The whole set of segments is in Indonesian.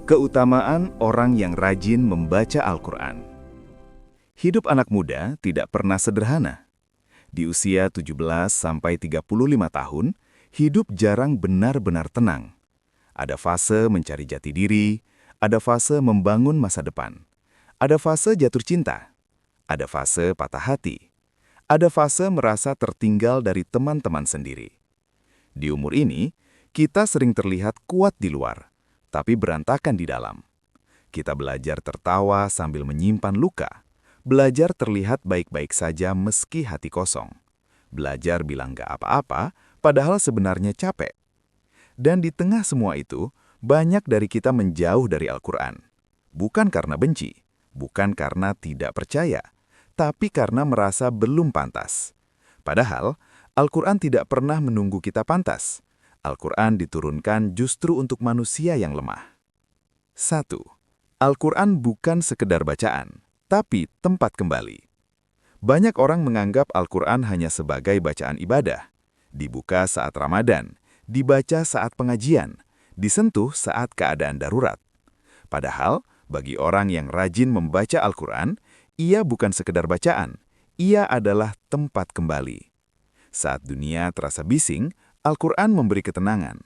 Keutamaan orang yang rajin membaca Al-Quran. Hidup anak muda tidak pernah sederhana. Di usia 17-35 tahun, hidup jarang benar-benar tenang. Ada fase mencari jati diri, ada fase membangun masa depan, ada fase jatuh cinta, ada fase patah hati, ada fase merasa tertinggal dari teman-teman sendiri. Di umur ini, kita sering terlihat kuat di luar, tapi berantakan di dalam. Kita belajar tertawa sambil menyimpan luka, belajar terlihat baik-baik saja meski hati kosong, belajar bilang gak apa-apa padahal sebenarnya capek. Dan di tengah semua itu, banyak dari kita menjauh dari Al-Quran. Bukan karena benci, bukan karena tidak percaya, tapi karena merasa belum pantas. Padahal, Al-Quran tidak pernah menunggu kita pantas. Al-Quran diturunkan justru untuk manusia yang lemah. 1. Al-Quran bukan sekedar bacaan, tapi tempat kembali. Banyak orang menganggap Al-Quran hanya sebagai bacaan ibadah. Dibuka saat Ramadan, dibaca saat pengajian, disentuh saat keadaan darurat. Padahal, bagi orang yang rajin membaca Al-Quran, ia bukan sekedar bacaan, ia adalah tempat kembali. Saat dunia terasa bising, Al-Quran memberi ketenangan.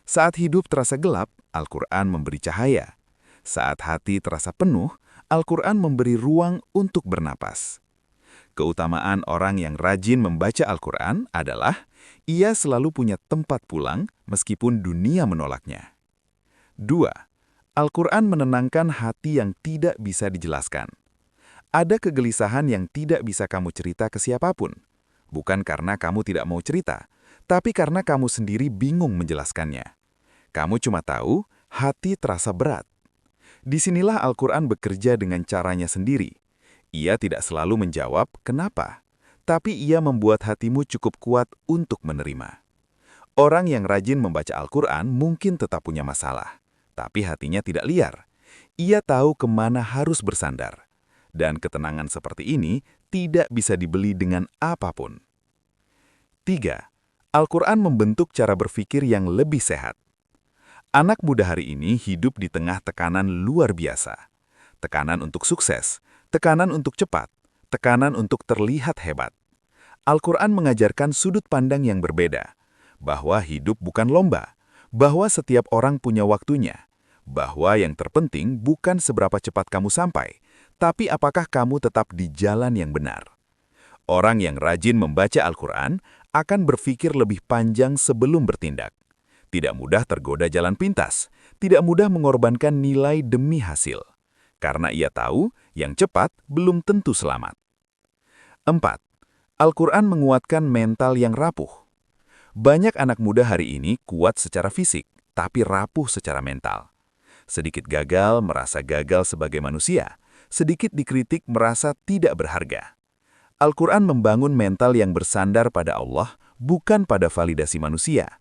Saat hidup terasa gelap, Al-Quran memberi cahaya. Saat hati terasa penuh, Al-Quran memberi ruang untuk bernapas. Keutamaan orang yang rajin membaca Al-Quran adalah ia selalu punya tempat pulang meskipun dunia menolaknya. 2. Al-Quran menenangkan hati yang tidak bisa dijelaskan. Ada kegelisahan yang tidak bisa kamu cerita ke siapapun. Bukan karena kamu tidak mau cerita, tapi karena kamu sendiri bingung menjelaskannya. Kamu cuma tahu, hati terasa berat. Disinilah Al-Quran bekerja dengan caranya sendiri. Ia tidak selalu menjawab kenapa, tapi ia membuat hatimu cukup kuat untuk menerima. Orang yang rajin membaca Al-Quran mungkin tetap punya masalah, tapi hatinya tidak liar. Ia tahu kemana harus bersandar. Dan ketenangan seperti ini tidak bisa dibeli dengan apapun. 3. Al-Quran membentuk cara berpikir yang lebih sehat. Anak muda hari ini hidup di tengah tekanan luar biasa. Tekanan untuk sukses, tekanan untuk cepat, tekanan untuk terlihat hebat. Al-Quran mengajarkan sudut pandang yang berbeda, bahwa hidup bukan lomba, bahwa setiap orang punya waktunya, bahwa yang terpenting bukan seberapa cepat kamu sampai, tapi apakah kamu tetap di jalan yang benar. Orang yang rajin membaca Al-Quran akan berpikir lebih panjang sebelum bertindak. Tidak mudah tergoda jalan pintas, tidak mudah mengorbankan nilai demi hasil. Karena ia tahu yang cepat belum tentu selamat. 4. Al-Quran menguatkan mental yang rapuh. Banyak anak muda hari ini kuat secara fisik, tapi rapuh secara mental. Sedikit gagal merasa gagal sebagai manusia, sedikit dikritik merasa tidak berharga. Al-Quran membangun mental yang bersandar pada Allah, bukan pada validasi manusia.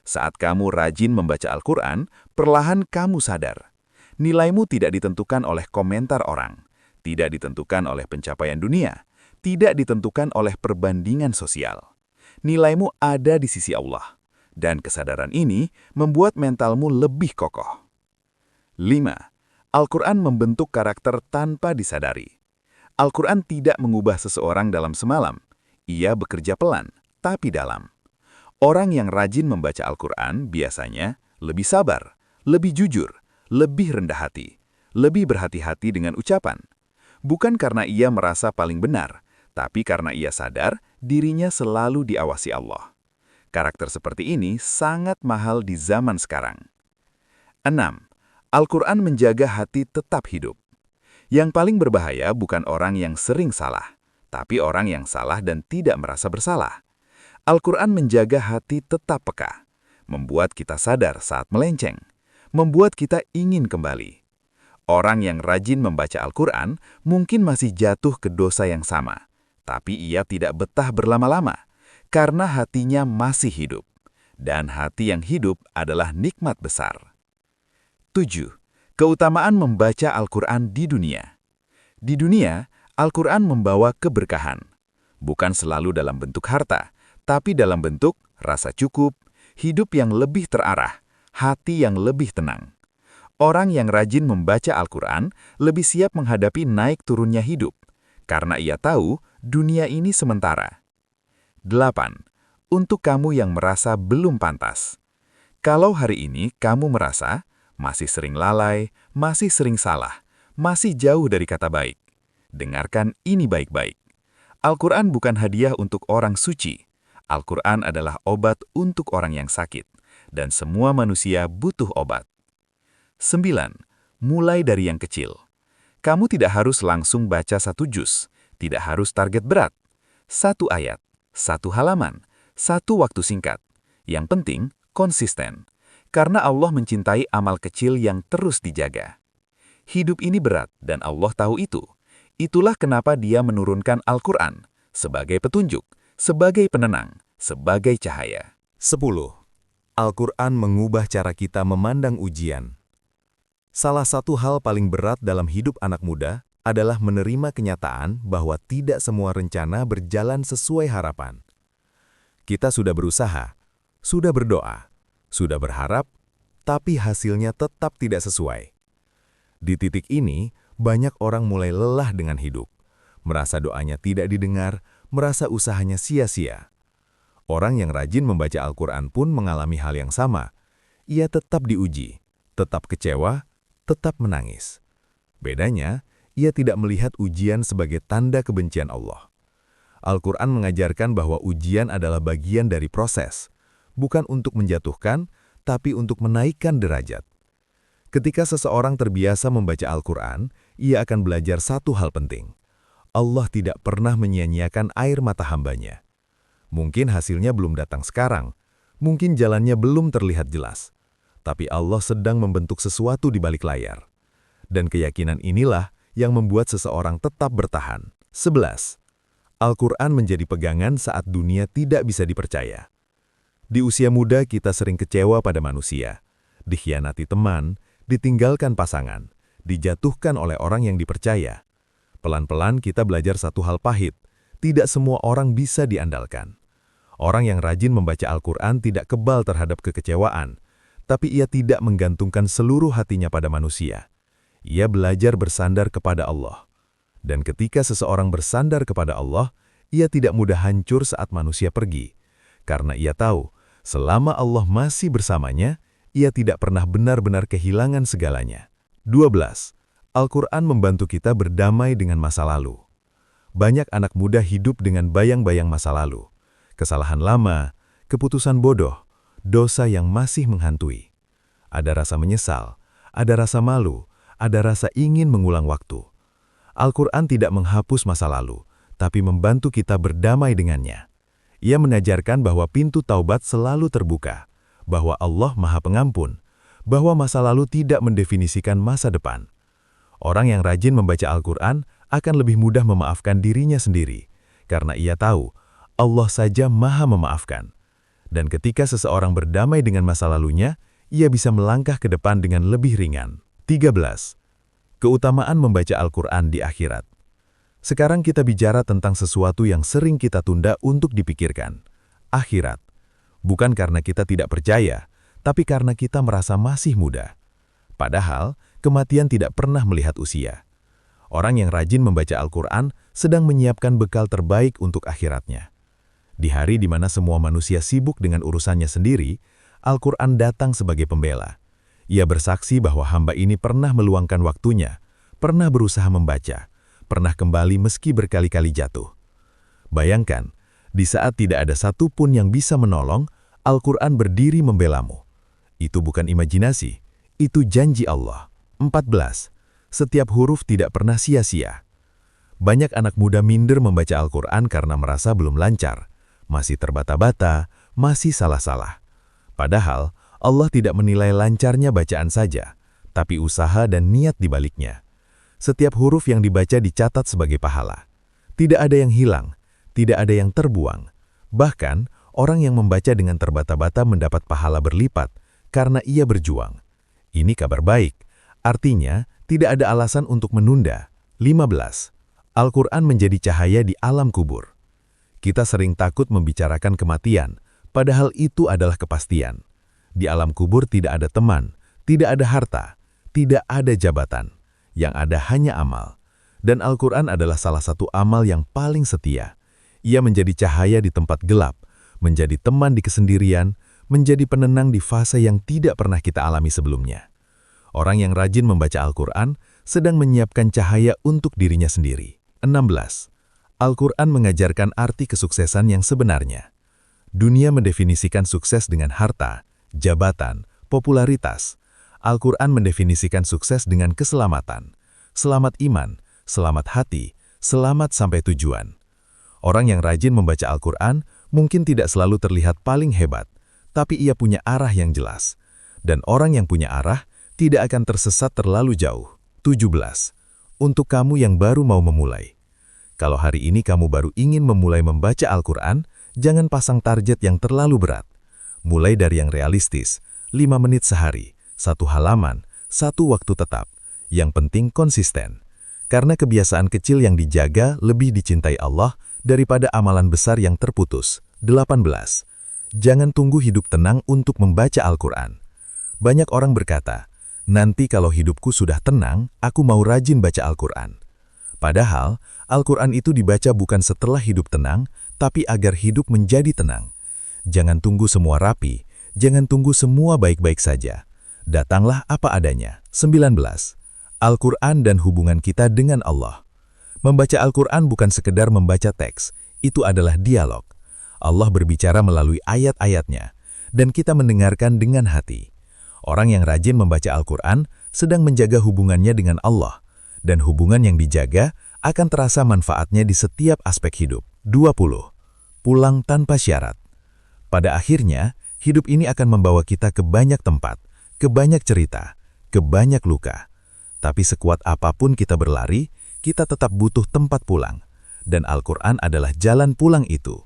Saat kamu rajin membaca Al-Quran, perlahan kamu sadar. Nilaimu tidak ditentukan oleh komentar orang, tidak ditentukan oleh pencapaian dunia, tidak ditentukan oleh perbandingan sosial. Nilaimu ada di sisi Allah, dan kesadaran ini membuat mentalmu lebih kokoh. 5. Al-Quran membentuk karakter tanpa disadari. Al-Quran tidak mengubah seseorang dalam semalam. Ia bekerja pelan, tapi dalam. Orang yang rajin membaca Al-Quran biasanya lebih sabar, lebih jujur, lebih rendah hati, lebih berhati-hati dengan ucapan. Bukan karena ia merasa paling benar, tapi karena ia sadar dirinya selalu diawasi Allah. Karakter seperti ini sangat mahal di zaman sekarang. 6. Al-Quran menjaga hati tetap hidup. Yang paling berbahaya bukan orang yang sering salah, tapi orang yang salah dan tidak merasa bersalah. Al-Quran menjaga hati tetap peka, membuat kita sadar saat melenceng, membuat kita ingin kembali. Orang yang rajin membaca Al-Quran mungkin masih jatuh ke dosa yang sama, tapi ia tidak betah berlama-lama, karena hatinya masih hidup. Dan hati yang hidup adalah nikmat besar. 7. Keutamaan membaca Al-Quran di dunia. Di dunia, Al-Quran membawa keberkahan. Bukan selalu dalam bentuk harta, tapi dalam bentuk rasa cukup, hidup yang lebih terarah, hati yang lebih tenang. Orang yang rajin membaca Al-Quran lebih siap menghadapi naik turunnya hidup, karena ia tahu dunia ini sementara. 8. Untuk kamu yang merasa belum pantas. Kalau hari ini kamu merasa masih sering lalai, masih sering salah, masih jauh dari kata baik, dengarkan ini baik-baik. Al-Quran bukan hadiah untuk orang suci. Al-Quran adalah obat untuk orang yang sakit, dan semua manusia butuh obat. 9. Mulai dari yang kecil. Kamu tidak harus langsung baca 1 juz, tidak harus target berat. 1 ayat, 1 halaman, 1 waktu singkat. Yang penting, konsisten. Karena Allah mencintai amal kecil yang terus dijaga. Hidup ini berat dan Allah tahu itu. Itulah kenapa Dia menurunkan Al-Quran sebagai petunjuk, sebagai penenang, sebagai cahaya. 10. Al-Quran mengubah cara kita memandang ujian. Salah satu hal paling berat dalam hidup anak muda adalah menerima kenyataan bahwa tidak semua rencana berjalan sesuai harapan. Kita sudah berusaha, sudah berdoa, sudah berharap, tapi hasilnya tetap tidak sesuai. Di titik ini, banyak orang mulai lelah dengan hidup, merasa doanya tidak didengar, merasa usahanya sia-sia. Orang yang rajin membaca Al-Quran pun mengalami hal yang sama. Ia tetap diuji, tetap kecewa, tetap menangis. Bedanya, ia tidak melihat ujian sebagai tanda kebencian Allah. Al-Quran mengajarkan bahwa ujian adalah bagian dari proses, bukan untuk menjatuhkan, tapi untuk menaikkan derajat. Ketika seseorang terbiasa membaca Al-Quran, ia akan belajar satu hal penting. Allah tidak pernah menyia-nyiakan air mata hambanya. Mungkin hasilnya belum datang sekarang, mungkin jalannya belum terlihat jelas, tapi Allah sedang membentuk sesuatu di balik layar. Dan keyakinan inilah yang membuat seseorang tetap bertahan. 11. Al-Quran menjadi pegangan saat dunia tidak bisa dipercaya. Di usia muda kita sering kecewa pada manusia, dikhianati teman, ditinggalkan pasangan, dijatuhkan oleh orang yang dipercaya. Pelan-pelan kita belajar satu hal pahit, tidak semua orang bisa diandalkan. Orang yang rajin membaca Al-Quran tidak kebal terhadap kekecewaan, tapi ia tidak menggantungkan seluruh hatinya pada manusia. Ia belajar bersandar kepada Allah. Dan ketika seseorang bersandar kepada Allah, ia tidak mudah hancur saat manusia pergi. Karena ia tahu, selama Allah masih bersamanya, ia tidak pernah benar-benar kehilangan segalanya. 12. Al-Quran membantu kita berdamai dengan masa lalu. Banyak anak muda hidup dengan bayang-bayang masa lalu. Kesalahan lama, keputusan bodoh, dosa yang masih menghantui. Ada rasa menyesal, ada rasa malu, ada rasa ingin mengulang waktu. Al-Quran tidak menghapus masa lalu, tapi membantu kita berdamai dengannya. Ia mengajarkan bahwa pintu taubat selalu terbuka, bahwa Allah Maha Pengampun, bahwa masa lalu tidak mendefinisikan masa depan. Orang yang rajin membaca Al-Quran akan lebih mudah memaafkan dirinya sendiri, karena ia tahu Allah saja Maha Memaafkan. Dan ketika seseorang berdamai dengan masa lalunya, ia bisa melangkah ke depan dengan lebih ringan. 13. Keutamaan membaca Al-Quran di akhirat. Sekarang kita bicara tentang sesuatu yang sering kita tunda untuk dipikirkan. Akhirat. Bukan karena kita tidak percaya, tapi karena kita merasa masih muda. Padahal, kematian tidak pernah melihat usia. Orang yang rajin membaca Al-Quran sedang menyiapkan bekal terbaik untuk akhiratnya. Di hari di mana semua manusia sibuk dengan urusannya sendiri, Al-Quran datang sebagai pembela. Ia bersaksi bahwa hamba ini pernah meluangkan waktunya, pernah berusaha membaca, pernah kembali meski berkali-kali jatuh. Bayangkan, di saat tidak ada satupun yang bisa menolong, Al-Quran berdiri membelamu. Itu bukan imajinasi, itu janji Allah. 14. Setiap huruf tidak pernah sia-sia. Banyak anak muda minder membaca Al-Quran karena merasa belum lancar, masih terbata-bata, masih salah-salah. Padahal, Allah tidak menilai lancarnya bacaan saja, tapi usaha dan niat di baliknya. Setiap huruf yang dibaca dicatat sebagai pahala. Tidak ada yang hilang, tidak ada yang terbuang. Bahkan, orang yang membaca dengan terbata-bata mendapat pahala berlipat karena ia berjuang. Ini kabar baik, artinya tidak ada alasan untuk menunda. 15. Al-Quran menjadi cahaya di alam kubur. Kita sering takut membicarakan kematian, padahal itu adalah kepastian. Di alam kubur tidak ada teman, tidak ada harta, tidak ada jabatan, yang ada hanya amal. Dan Al-Quran adalah salah satu amal yang paling setia. Ia menjadi cahaya di tempat gelap, menjadi teman di kesendirian, menjadi penenang di fase yang tidak pernah kita alami sebelumnya. Orang yang rajin membaca Al-Quran sedang menyiapkan cahaya untuk dirinya sendiri. 16. Al-Quran mengajarkan arti kesuksesan yang sebenarnya. Dunia mendefinisikan sukses dengan harta, jabatan, popularitas. Al-Quran mendefinisikan sukses dengan keselamatan, selamat iman, selamat hati, selamat sampai tujuan. Orang yang rajin membaca Al-Quran mungkin tidak selalu terlihat paling hebat, tapi ia punya arah yang jelas. Dan orang yang punya arah tidak akan tersesat terlalu jauh. 17. Untuk kamu yang baru mau memulai. Kalau hari ini kamu baru ingin memulai membaca Al-Quran, jangan pasang target yang terlalu berat. Mulai dari yang realistis, 5 menit sehari, 1 halaman, 1 waktu tetap. Yang penting konsisten. Karena kebiasaan kecil yang dijaga lebih dicintai Allah daripada amalan besar yang terputus. 18. Jangan tunggu hidup tenang untuk membaca Al-Quran. Banyak orang berkata, nanti kalau hidupku sudah tenang, aku mau rajin baca Al-Quran. Padahal, Al-Quran itu dibaca bukan setelah hidup tenang, tapi agar hidup menjadi tenang. Jangan tunggu semua rapi, jangan tunggu semua baik-baik saja. Datanglah apa adanya. 19. Al-Quran dan hubungan kita dengan Allah. Membaca Al-Quran bukan sekedar membaca teks, itu adalah dialog. Allah berbicara melalui ayat-ayatnya, dan kita mendengarkan dengan hati. Orang yang rajin membaca Al-Quran sedang menjaga hubungannya dengan Allah, dan hubungan yang dijaga akan terasa manfaatnya di setiap aspek hidup. 20. Pulang tanpa syarat. Pada akhirnya, hidup ini akan membawa kita ke banyak tempat, ke banyak cerita, ke banyak luka. Tapi sekuat apapun kita berlari, kita tetap butuh tempat pulang. Dan Al-Quran adalah jalan pulang itu.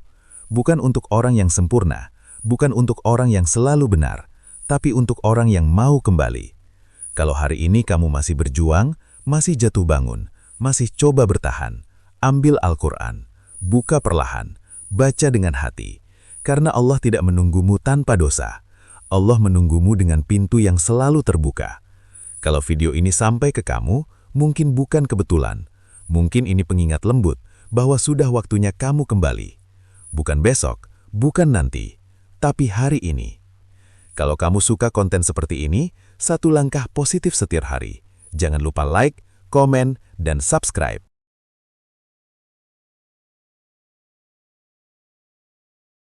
Bukan untuk orang yang sempurna, bukan untuk orang yang selalu benar, tapi untuk orang yang mau kembali. Kalau hari ini kamu masih berjuang, masih jatuh bangun, masih coba bertahan, ambil Al-Quran, buka perlahan, baca dengan hati. Karena Allah tidak menunggumu tanpa dosa. Allah menunggumu dengan pintu yang selalu terbuka. Kalau video ini sampai ke kamu, mungkin bukan kebetulan. Mungkin ini pengingat lembut bahwa sudah waktunya kamu kembali. Bukan besok, bukan nanti, tapi hari ini. Kalau kamu suka konten seperti ini, satu langkah positif setiap hari. Jangan lupa like, komen, dan subscribe.